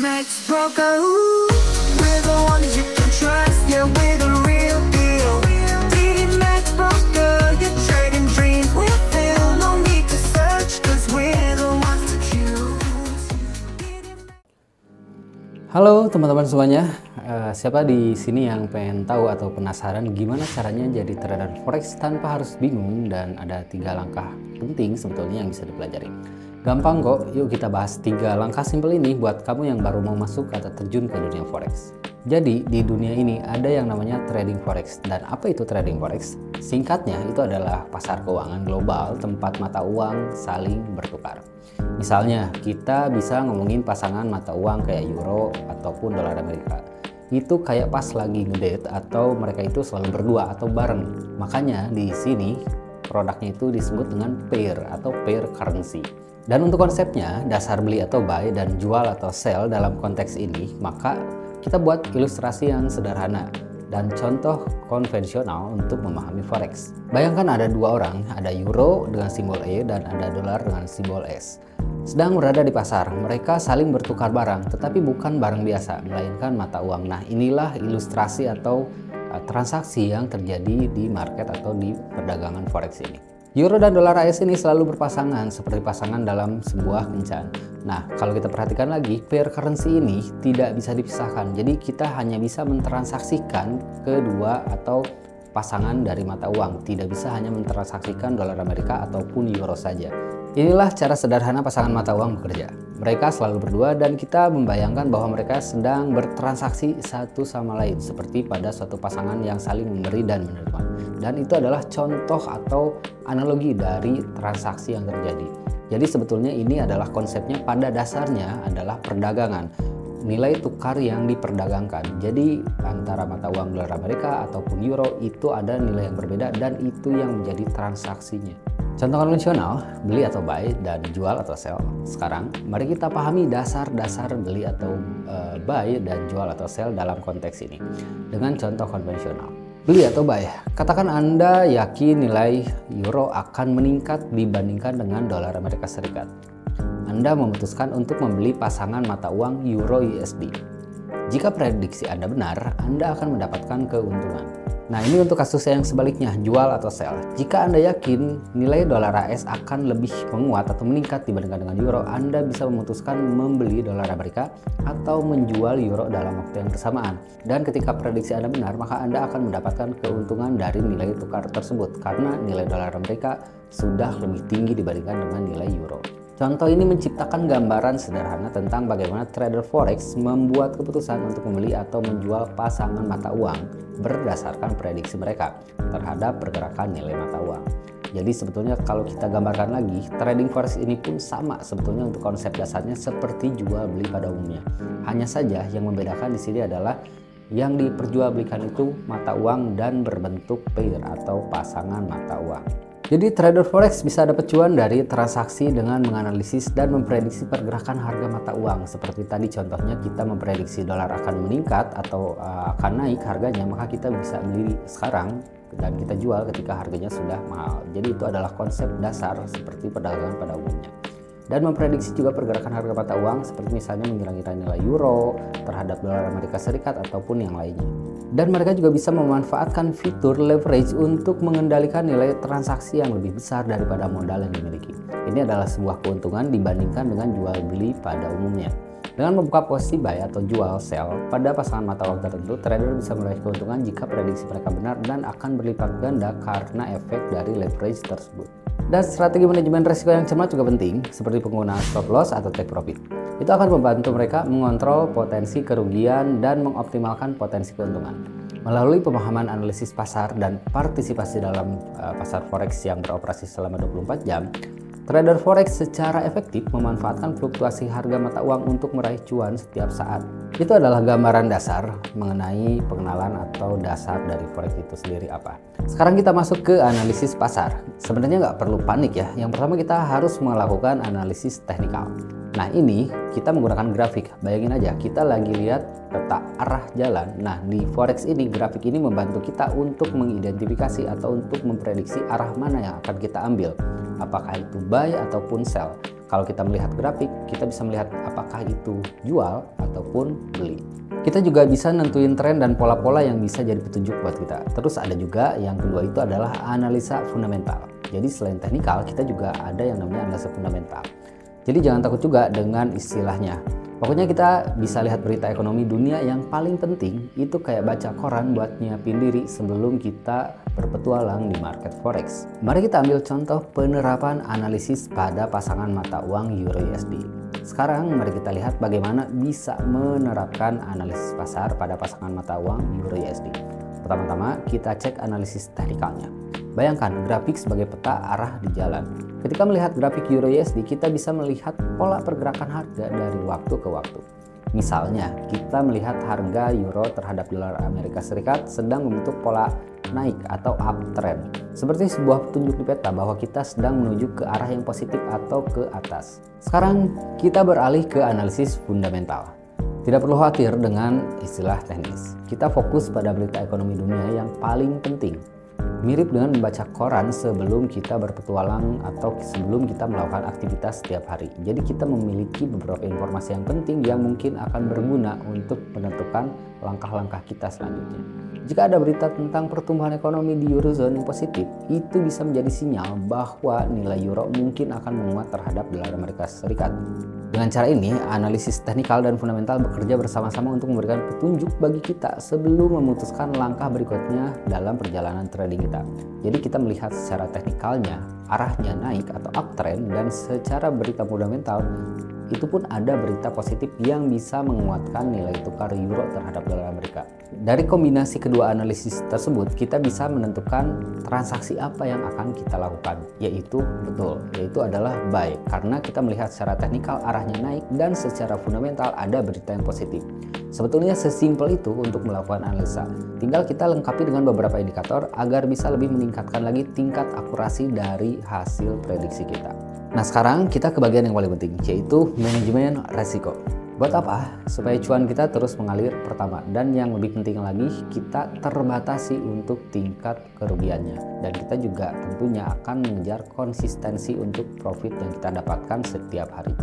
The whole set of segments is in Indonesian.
Max Broker, we're the ones you can trust. Yeah, we're the real deal. Max Broker, your trading dreams will fill. No need to search, cause we're the ones to choose. Halo teman-teman semuanya, siapa di sini yang pengen tahu atau penasaran gimana caranya jadi trader forex tanpa harus bingung, dan ada 3 langkah penting sebetulnya yang bisa dipelajari. Gampang kok, yuk kita bahas 3 langkah simpel ini buat kamu yang baru mau masuk atau terjun ke dunia forex. Jadi di dunia ini ada yang namanya trading forex. Dan apa itu trading forex? Singkatnya itu adalah pasar keuangan global tempat mata uang saling bertukar. Misalnya kita bisa ngomongin pasangan mata uang kayak euro ataupun dolar Amerika. Itu kayak pas lagi ngedate atau mereka itu selalu berdua atau bareng. Makanya di sini produknya itu disebut dengan pair atau pair currency. Dan untuk konsepnya, dasar beli atau buy dan jual atau sell dalam konteks ini, maka kita buat ilustrasi yang sederhana dan contoh konvensional untuk memahami forex. Bayangkan ada 2 orang, ada euro dengan simbol E dan ada dolar dengan simbol S. Sedang berada di pasar, mereka saling bertukar barang, tetapi bukan barang biasa, melainkan mata uang. Nah, inilah ilustrasi atau transaksi yang terjadi di market atau di perdagangan forex ini. Euro dan dolar AS ini selalu berpasangan seperti pasangan dalam sebuah kencan. Nah, kalau kita perhatikan lagi, pair currency ini tidak bisa dipisahkan. Jadi kita hanya bisa mentransaksikan kedua atau pasangan dari mata uang. Tidak bisa hanya mentransaksikan dolar Amerika ataupun euro saja. Inilah cara sederhana pasangan mata uang bekerja. Mereka selalu berdua dan kita membayangkan bahwa mereka sedang bertransaksi satu sama lain seperti pada suatu pasangan yang saling memberi dan menerima. Dan itu adalah contoh atau analogi dari transaksi yang terjadi. Jadi sebetulnya ini adalah konsepnya pada dasarnya adalah perdagangan. Nilai tukar yang diperdagangkan. Jadi antara mata uang dolar Amerika ataupun euro itu ada nilai yang berbeda dan itu yang menjadi transaksinya. Contoh konvensional, beli atau buy dan jual atau sell. Sekarang mari kita pahami dasar-dasar beli atau buy dan jual atau sell dalam konteks ini. Dengan contoh konvensional. Beli atau buy, katakan Anda yakin nilai euro akan meningkat dibandingkan dengan dolar Amerika Serikat. Anda memutuskan untuk membeli pasangan mata uang euro USD. Jika prediksi Anda benar, Anda akan mendapatkan keuntungan. Nah, ini untuk kasus yang sebaliknya, jual atau sell. Jika Anda yakin nilai dolar AS akan lebih menguat atau meningkat dibandingkan dengan euro, Anda bisa memutuskan membeli dolar Amerika atau menjual euro dalam waktu yang bersamaan. Dan ketika prediksi Anda benar, maka Anda akan mendapatkan keuntungan dari nilai tukar tersebut karena nilai dolar Amerika sudah lebih tinggi dibandingkan dengan nilai euro. Contoh ini menciptakan gambaran sederhana tentang bagaimana trader forex membuat keputusan untuk membeli atau menjual pasangan mata uang berdasarkan prediksi mereka terhadap pergerakan nilai mata uang. Jadi sebetulnya kalau kita gambarkan lagi, trading forex ini pun sama sebetulnya untuk konsep dasarnya seperti jual beli pada umumnya. Hanya saja yang membedakan di sini adalah yang diperjualbelikan itu mata uang dan berbentuk pair atau pasangan mata uang. Jadi trader forex bisa dapat cuan dari transaksi dengan menganalisis dan memprediksi pergerakan harga mata uang. Seperti tadi contohnya kita memprediksi dolar akan meningkat atau akan naik harganya, maka kita bisa beli sekarang dan kita jual ketika harganya sudah mahal. Jadi itu adalah konsep dasar seperti perdagangan pada umumnya. Dan memprediksi juga pergerakan harga mata uang seperti misalnya mengira-ngira nilai euro terhadap dolar Amerika Serikat ataupun yang lainnya. Dan mereka juga bisa memanfaatkan fitur leverage untuk mengendalikan nilai transaksi yang lebih besar daripada modal yang dimiliki. Ini adalah sebuah keuntungan dibandingkan dengan jual beli pada umumnya. Dengan membuka posisi buy atau jual sell pada pasangan mata uang tertentu, trader bisa meraih keuntungan jika prediksi mereka benar dan akan berlipat ganda karena efek dari leverage tersebut. Dan strategi manajemen risiko yang cermat juga penting, seperti penggunaan stop loss atau take profit. Itu akan membantu mereka mengontrol potensi kerugian dan mengoptimalkan potensi keuntungan. Melalui pemahaman analisis pasar dan partisipasi dalam pasar forex yang beroperasi selama 24 jam, trader forex secara efektif memanfaatkan fluktuasi harga mata uang untuk meraih cuan setiap saat. Itu adalah gambaran dasar mengenai pengenalan atau dasar dari forex itu sendiri apa. Sekarang kita masuk ke analisis pasar. Sebenarnya nggak perlu panik ya. Yang pertama kita harus melakukan analisis teknikal. Nah ini kita menggunakan grafik. Bayangin aja kita lagi lihat peta arah jalan. Nah di forex ini grafik ini membantu kita untuk mengidentifikasi atau untuk memprediksi arah mana yang akan kita ambil. Apakah itu buy ataupun sell. Kalau kita melihat grafik, kita bisa melihat apakah itu jual ataupun beli. Kita juga bisa nentuin tren dan pola-pola yang bisa jadi petunjuk buat kita. Terus ada juga yang kedua itu adalah analisa fundamental. Jadi selain teknikal, kita juga ada yang namanya analisa fundamental. Jadi jangan takut juga dengan istilahnya. Pokoknya kita bisa lihat berita ekonomi dunia yang paling penting itu kayak baca koran buat nyiapin diri sebelum kita berpetualang di market forex. Mari kita ambil contoh penerapan analisis pada pasangan mata uang Euro USD. Sekarang mari kita lihat bagaimana bisa menerapkan analisis pasar pada pasangan mata uang Euro USD. Pertama-tama kita cek analisis teknikalnya. Bayangkan grafik sebagai peta arah di jalan. Ketika melihat grafik Euro USD, kita bisa melihat pola pergerakan harga dari waktu ke waktu. Misalnya, kita melihat harga euro terhadap dolar Amerika Serikat sedang membentuk pola naik atau uptrend. Seperti sebuah petunjuk di peta bahwa kita sedang menuju ke arah yang positif atau ke atas. Sekarang kita beralih ke analisis fundamental. Tidak perlu khawatir dengan istilah teknis. Kita fokus pada berita ekonomi dunia yang paling penting. Mirip dengan membaca koran sebelum kita berpetualang atau sebelum kita melakukan aktivitas setiap hari. Jadi kita memiliki beberapa informasi yang penting yang mungkin akan berguna untuk menentukan langkah-langkah kita selanjutnya. Jika ada berita tentang pertumbuhan ekonomi di Eurozone yang positif, itu bisa menjadi sinyal bahwa nilai euro mungkin akan menguat terhadap dolar Amerika Serikat. Dengan cara ini, analisis teknikal dan fundamental bekerja bersama-sama untuk memberikan petunjuk bagi kita sebelum memutuskan langkah berikutnya dalam perjalanan trading kita. Jadi kita melihat secara teknikalnya, arahnya naik atau uptrend, dan secara berita fundamental, itu pun ada berita positif yang bisa menguatkan nilai tukar euro terhadap dolar Amerika. Dari kombinasi kedua analisis tersebut, kita bisa menentukan transaksi apa yang akan kita lakukan, yaitu adalah buy, karena kita melihat secara teknikal arahnya naik dan secara fundamental ada berita yang positif. Sebetulnya sesimpel itu untuk melakukan analisa. Tinggal kita lengkapi dengan beberapa indikator agar bisa lebih meningkatkan lagi tingkat akurasi dari hasil prediksi kita. Nah, sekarang kita ke bagian yang paling penting, yaitu manajemen resiko. Buat apa? Supaya cuan kita terus mengalir pertama, dan yang lebih penting lagi, kita terbatasi untuk tingkat kerugiannya, dan kita juga tentunya akan mengejar konsistensi untuk profit yang kita dapatkan setiap hari.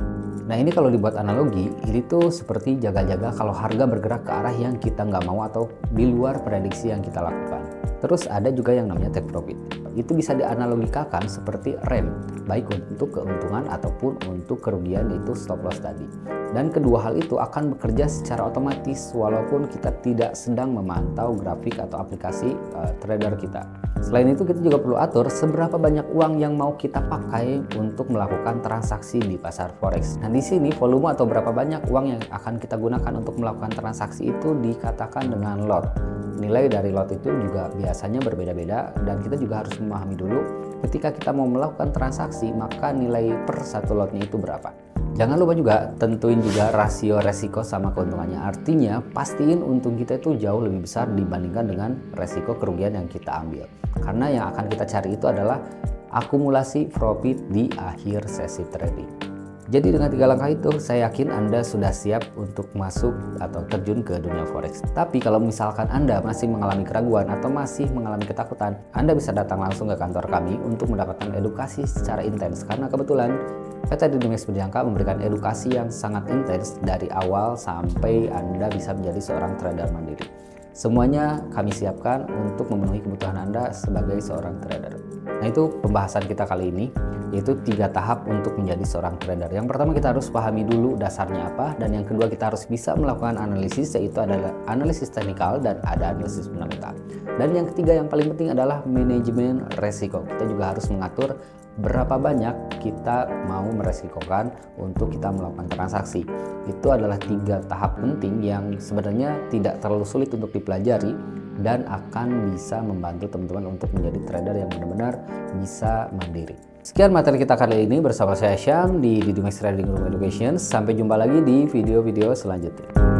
Nah, ini kalau dibuat analogi, ini tuh seperti jaga-jaga kalau harga bergerak ke arah yang kita nggak mau atau di luar prediksi yang kita lakukan. Terus ada juga yang namanya take profit. Itu bisa dianalogikakan seperti rem, baik untuk keuntungan ataupun untuk kerugian, yaitu stop loss tadi. Dan kedua hal itu akan bekerja secara otomatis walaupun kita tidak sedang memantau grafik atau aplikasi trader kita. Selain itu, kita juga perlu atur seberapa banyak uang yang mau kita pakai untuk melakukan transaksi di pasar forex. Nah, di sini volume atau berapa banyak uang yang akan kita gunakan untuk melakukan transaksi itu dikatakan dengan lot. Nilai dari lot itu juga biasanya berbeda-beda, dan kita juga harus memahami dulu ketika kita mau melakukan transaksi maka nilai per satu lotnya itu berapa. Jangan lupa juga tentuin juga rasio resiko sama keuntungannya. Artinya pastiin untung kita itu jauh lebih besar dibandingkan dengan resiko kerugian yang kita ambil. Karena yang akan kita cari itu adalah akumulasi profit di akhir sesi trading. Jadi dengan 3 langkah itu, saya yakin Anda sudah siap untuk masuk atau terjun ke dunia forex. Tapi kalau misalkan Anda masih mengalami keraguan atau masih mengalami ketakutan, Anda bisa datang langsung ke kantor kami untuk mendapatkan edukasi secara intens. Karena kebetulan PT Dynamex Berjangka memberikan edukasi yang sangat intens dari awal sampai Anda bisa menjadi seorang trader mandiri. Semuanya kami siapkan untuk memenuhi kebutuhan Anda sebagai seorang trader. Nah, itu pembahasan kita kali ini, yaitu 3 tahap untuk menjadi seorang trader. Yang pertama, kita harus pahami dulu dasarnya apa, dan yang kedua, kita harus bisa melakukan analisis, yaitu adalah analisis teknikal dan ada analisis fundamental. Dan yang ketiga yang paling penting adalah manajemen resiko. Kita juga harus mengatur berapa banyak kita mau meresikokan untuk kita melakukan transaksi. Itu adalah 3 tahap penting yang sebenarnya tidak terlalu sulit untuk dipelajari dan akan bisa membantu teman-teman untuk menjadi trader yang benar-benar bisa mandiri. Sekian materi kita kali ini bersama saya Syam di Dynamex Trading Room Education. Sampai jumpa lagi di video-video selanjutnya.